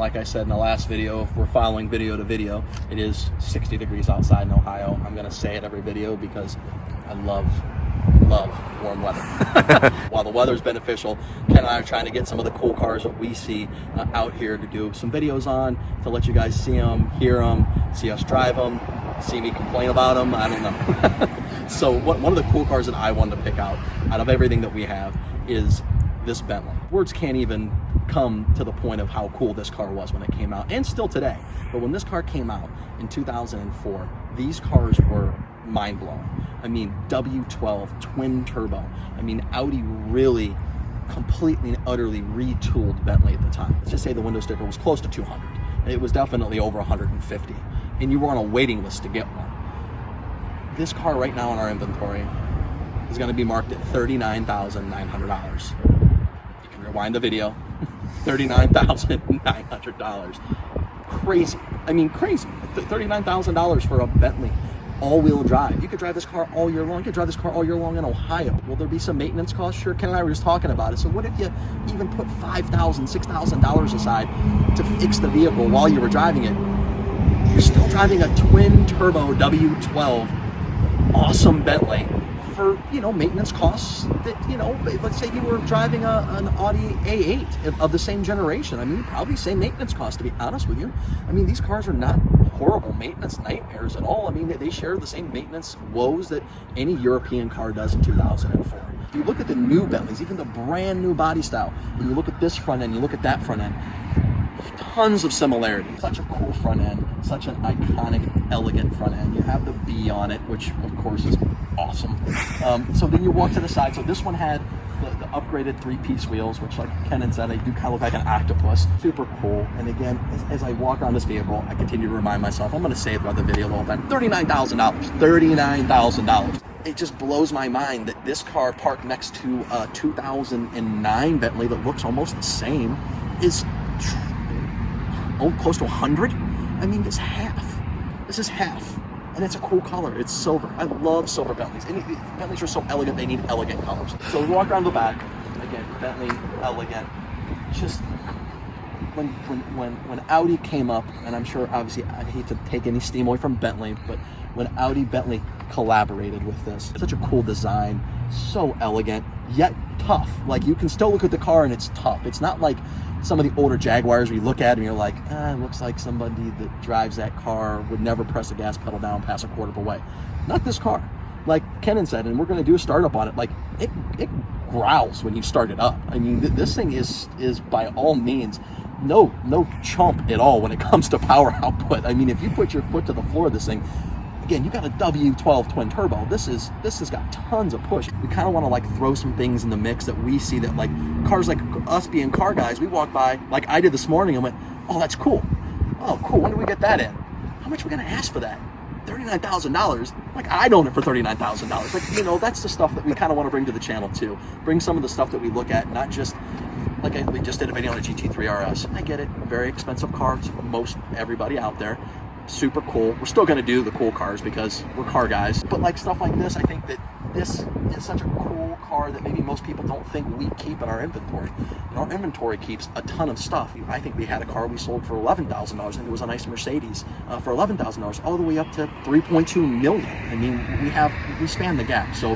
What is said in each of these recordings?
like I said in the last video, if we're following video to video, it is 60 degrees outside in Ohio. I'm gonna say it every video because I love warm weather. While the weather's beneficial, Ken and I are trying to get some of the cool cars that we see out here to do some videos on, to let you guys see them, hear them, see us drive them, see me complain about them, I don't know. So one of the cool cars that I wanted to pick out of everything that we have is this Bentley. Words can't even come to the point of how cool this car was when it came out, and still today. But when this car came out in 2004, these cars were mind-blowing. I mean, W12 twin turbo. I mean, Audi really completely and utterly retooled Bentley at the time. Let's just say the window sticker was close to 200. It was definitely over 150, and you were on a waiting list to get one. This car right now in our inventory is going to be marked at $39,900. You can rewind the video. $39,900. Crazy. I mean, crazy. $39,000 for a Bentley all-wheel drive. You could drive this car all year long. You could drive this car all year long in Ohio. Will there be some maintenance costs? Sure, Ken and I were just talking about it. So what if you even put $5,000, $6,000 aside to fix the vehicle while you were driving it? You're still driving a twin-turbo W12 awesome Bentley for, you know, maintenance costs that, you know, let's say you were driving an Audi A8 of the same generation. I mean, probably same maintenance cost, to be honest with you. I mean, these cars are not horrible maintenance nightmares at all. I mean, they share the same maintenance woes that any European car does in 2004. If you look at the new Bentleys, even the brand new body style, when you look at this front end, you look at that front end, tons of similarities. Such a cool front end, such an iconic, elegant front end. You have the B on it, which of course is awesome. So then you walk to the side. So this one had the upgraded 3-piece wheels, which, like Ken had said, they do kind of look like an octopus. Super cool. And again, as I walk around this vehicle, I continue to remind myself, I'm going to say it throughout the video the whole time, $39,000. $39,000. It just blows my mind that this car, parked next to a 2009 Bentley that looks almost the same, is close to 100. I mean, it's half. This is half. And it's a cool color. It's silver. I love silver Bentleys. And Bentleys are so elegant, they need elegant colors. So we walk around the back. Again, Bentley, elegant. Just when Audi came up, and I'm sure, obviously, I hate to take any steam away from Bentley, but when Bentley collaborated with this, such a cool design, so elegant, yet tough. Like, you can still look at the car and it's tough. It's not like some of the older Jaguars where you look at and you're like, it looks like somebody that drives that car would never press the gas pedal down past a quarter of a way. Not this car. Like Kenan said, and we're going to do a startup on it, like it growls when you start it up. I mean, this thing is by all means no chump at all when it comes to power output. I mean, if you put your foot to the floor of this thing, again, you got a W12 twin turbo. This has got tons of push. We kind of want to like throw some things in the mix that we see that, like, cars like us being car guys, we walk by, like I did this morning, and went, oh, that's cool. Oh, cool. When do we get that in? How much are we going to ask for that? $39,000. Like, I'd own it for $39,000. Like, you know, that's the stuff that we kind of want to bring to the channel too. Bring some of the stuff that we look at, not just like we just did a video on a GT3 RS. I get it. Very expensive car to most everybody out there. Super cool. We're still going to do the cool cars because we're car guys. But like stuff like this, I think that this is such a cool car that maybe most people don't think we keep in our inventory. And our inventory keeps a ton of stuff. I think we had a car we sold for $11,000, and it was a nice Mercedes for $11,000, all the way up to $3.2 million. I mean, we span the gap. So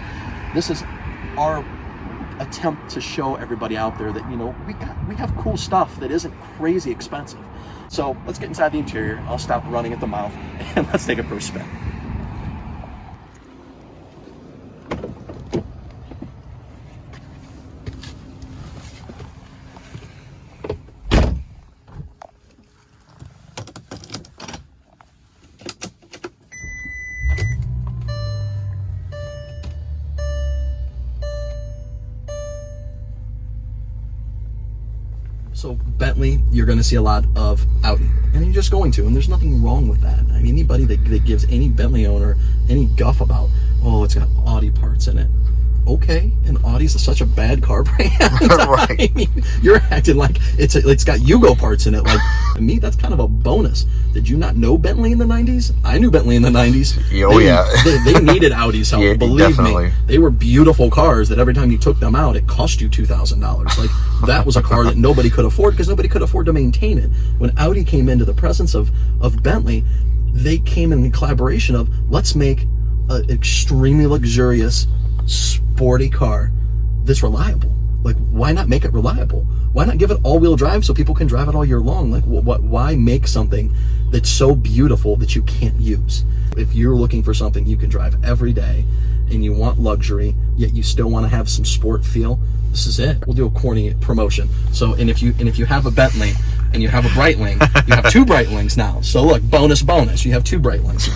this is our attempt to show everybody out there that, you know, we have cool stuff that isn't crazy expensive. So let's get inside the interior. I'll stop running at the mouth and let's take it for a spin. So Bentley, you're going to see a lot of Audi, and you're just going to, and there's nothing wrong with that. I mean, anybody that gives any Bentley owner any guff about, oh, it's got Audi parts in it. Okay, and Audi's such a bad car brand. Right. I mean, you're acting like it's got Yugo parts in it. Like, to me, that's kind of a bonus. Did you not know Bentley in the 90s? I knew Bentley in the 90s. Oh, yeah. They needed Audi's help. Yeah, believe definitely. Me. They were beautiful cars that every time you took them out, it cost you $2,000. Like, that was a car that nobody could afford because nobody could afford to maintain it. When Audi came into the presence of Bentley, they came in collaboration of, let's make an extremely luxurious, sporty car that's reliable. Like, why not make it reliable? Why not give it all-wheel drive so people can drive it all year long? Like, why make something that's so beautiful that you can't use? If you're looking for something you can drive every day and you want luxury, yet you still want to have some sport feel, this is it. We'll do a corny promotion. So, and if you have a Bentley and you have a Breitling, you have 2 Breitlings now. So look, bonus, you have 2 Breitlings.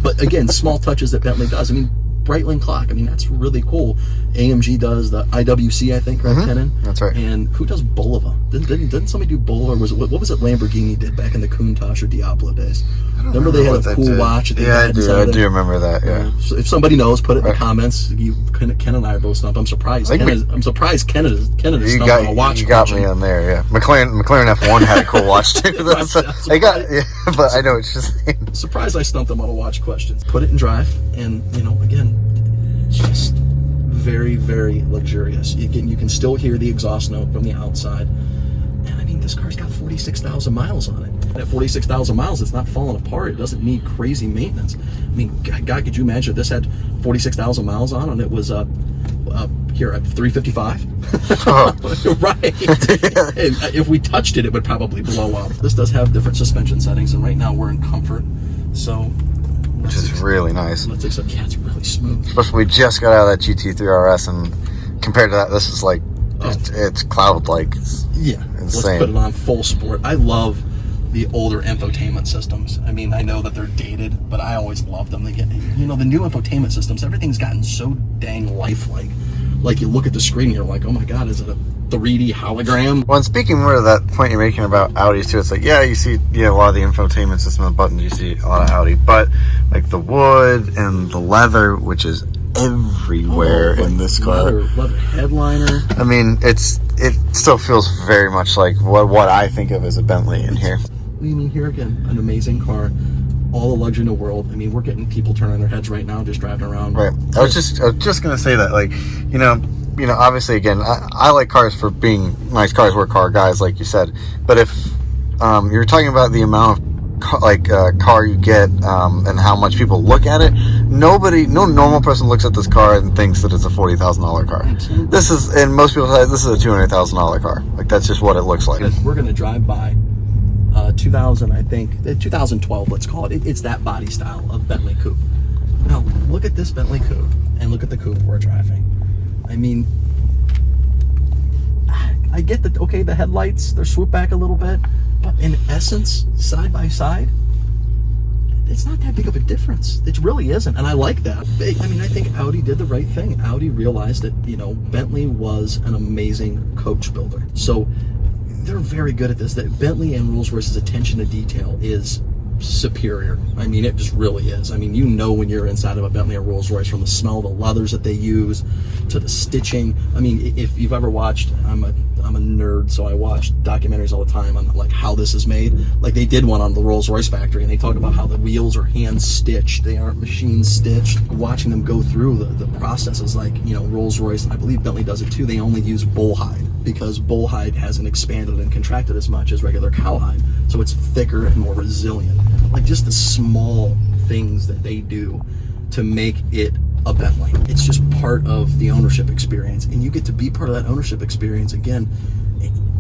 But again, small touches that Bentley does. I mean, Breitling clock. I mean, that's really cool. AMG does the IWC, I think, right, Kenan? That's right. And who does Bulova? Didn't somebody do Bulova? Or was it, what was it Lamborghini did back in the Countach or Diablo days? Remember they had a cool watch? Yeah, I do remember that, yeah. So if somebody knows, put it in the comments. Ken and I are both stumped. I'm surprised. I'm surprised Ken is stumped on a watch. You got me on there, yeah. McLaren F1 had a cool watch, too. But I know what you're saying. Surprised I stumped them on a watch questions. Put it in drive, and, again, it's just very, very luxurious. Again, you can still hear the exhaust note from the outside. And I mean, this car's got 46,000 miles on it. And at 46,000 miles, it's not falling apart. It doesn't need crazy maintenance. I mean, God, could you imagine if this had 46,000 miles on and it was here at 355? Right. And if we touched it, it would probably blow up. This does have different suspension settings, and right now we're in comfort. So, which is really nice. Let's accept, yeah, it's really smooth. Especially, we just got out of that GT3 RS, and compared to that, this is like, it's cloud-like. Yeah, insane. Let's put it on full sport. I love the older infotainment systems. I mean, I know that they're dated, but I always love them. They get, the new infotainment systems, everything's gotten so dang lifelike. Like, you look at the screen and you're like, oh my God, is it a 3D hologram? Well, and speaking more of that point you're making about Audis too, it's like, yeah, you see a lot of the infotainment system and buttons, you see a lot of Audi, but like the wood and the leather, which is everywhere in this car. Leather headliner. I mean, it still feels very much like what I think of as a Bentley in here. What do you mean? Here again, an amazing car, all the luxury in the world. I mean, we're getting people turning their heads right now just driving around. Right. I was just gonna say that, like, obviously, again, I like cars for being nice cars. We're car guys, like you said. But if you're talking about the amount of car you get and how much people look at it, no normal person looks at this car and thinks that it's a $40,000 car. This is, and most people say this is a $200,000 car. Like, that's just what it looks like. We're gonna drive by 2012, let's call it. It's that body style of Bentley coupe. Now look at this Bentley coupe and look at the coupe we're driving. I mean, I get that, okay, the headlights, they're swooped back a little bit, but in essence, side by side, it's not that big of a difference. It really isn't, and I like that. I mean, I think Audi did the right thing. Audi realized that, Bentley was an amazing coach builder. So they're very good at this. That Bentley and Rolls-Royce's attention to detail is superior. I mean, it just really is. I mean, when you're inside of a Bentley or Rolls-Royce, from the smell of the leathers that they use to the stitching. I mean, if you've ever watched, I'm a nerd, so I watch documentaries all the time on like how this is made. Like, they did one on the Rolls-Royce factory, and they talk about how the wheels are hand stitched, they aren't machine stitched. Watching them go through the processes, like, Rolls-Royce, and I believe Bentley does it too, they only use bull hide because bull hide hasn't expanded and contracted as much as regular cowhide, so it's thicker and more resilient. Like, just the small things that they do to make it a Bentley. It's just part of the ownership experience, and you get to be part of that ownership experience, again,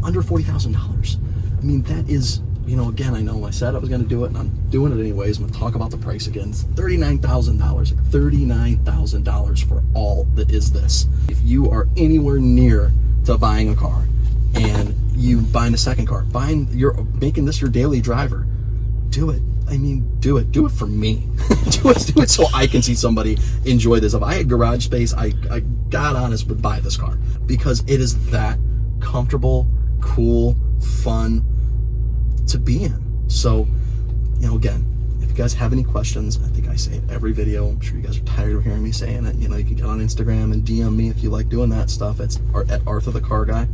under $40,000. I mean, that is, again, I know I said I was going to do it, and I'm doing it anyways. I'm going to talk about the price again. It's $39,000, like $39,000 for all that is this. If you are anywhere near to buying a car, and you buying a second car, you're making this your daily driver, do it. I mean, do it for me. do it so I can see somebody enjoy this. If I had garage space, I God honest would buy this car, because it is that comfortable, cool, fun to be in. So, again, if you guys have any questions, I think I say it every video. I'm sure you guys are tired of hearing me saying it. You can get on Instagram and DM me if you like doing that stuff. It's at Arthur the Car Guy.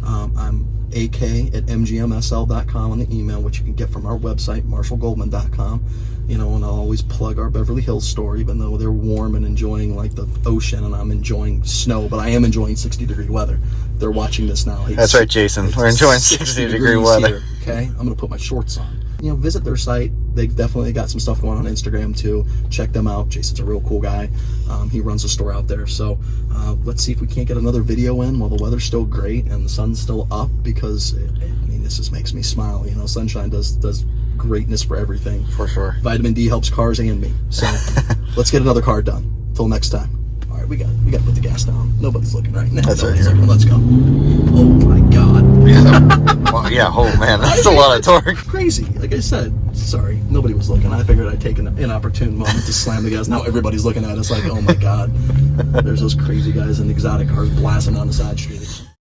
I'm ak@mgmsl.com on the email, which you can get from our website, marshallgoldman.com. You know, and I'll always plug our Beverly Hills store, even though they're warm and enjoying like the ocean, and I'm enjoying snow, but I am enjoying 60-degree weather. They're watching this now. That's right, Jason. We're enjoying 60-degree weather. Here, okay, I'm gonna put my shorts on. You know, visit their site. They definitely got some stuff going on Instagram too. Check them out. Jason's a real cool guy. He runs a store out there. So let's see if we can't get another video in while the weather's still great and the sun's still up, because I mean, this just makes me smile. You know, sunshine does greatness for everything. For sure. Vitamin D helps cars and me. So let's get another car done. Till next time. All right, we got to put the gas down. Nobody's looking right now. That's right. Looking. Let's go. Oh my God. Well, yeah. Oh man, that's a lot of torque. Crazy. Like I said, sorry, nobody was looking. I figured I'd take an inopportune moment to slam the gas. Now everybody's looking at us like, oh my God. There's those crazy guys in exotic cars blasting on the side street.